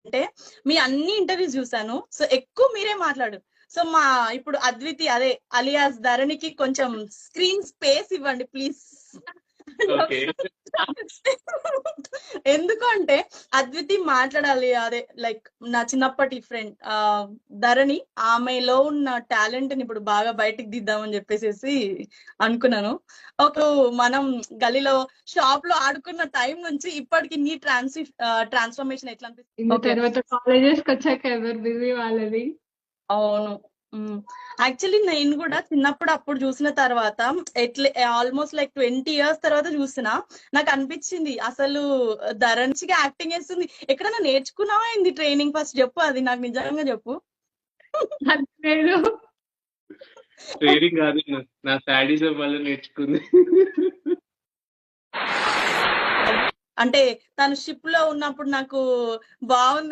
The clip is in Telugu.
అంటే మీ అన్ని ఇంటర్వ్యూస్ చూసాను. సో ఎక్కువ మీరే మాట్లాడు. సో మా ఇప్పుడు అద్వితి అదే అలియాస్ ధరణికి కొంచెం స్క్రీన్ స్పేస్ ఇవ్వండి ప్లీజ్. ఓకే. ఎందుకంటే అద్వితి మాట్లాడాలి. అదే లైక్ నా చిన్నప్పటి ఫ్రెండ్ ధరణి, ఆమెలో ఉన్న టాలెంట్ ని ఇప్పుడు బాగా బయటికి దిద్దామని చెప్పేసి అనుకున్నాను. ఒక మనం గలీలో షాప్ లో ఆడుకున్న టైం నుంచి ఇప్పటికి నీ ట్రాన్స్ఫర్మేషన్ ఎట్లా అనిపిస్తుంది? తర్వాత కాలేజెస్ కి వచ్చాక ఎవరు బిజీ వాళ్ళది. అవును. యాక్చువల్లీ నేను కూడా చిన్నప్పుడు అప్పుడు చూసిన తర్వాత ఎట్లా ఆల్మోస్ట్ లైక్ 20 years తర్వాత చూసిన నాకు అనిపించింది అసలు ధరణిగా యాక్టింగ్ చేస్తుంది. ఎక్కడైనా నేర్చుకున్నావా ఏంది ట్రైనింగ్? ఫస్ట్ చెప్పు, అది నాకు నిజంగా చెప్పు. ట్రైనింగ్ కాదు, నా సాడిజం వల్ల నేర్చుకుంది. అంటే తను షిప్ లో ఉన్నప్పుడు నాకు బాగుంది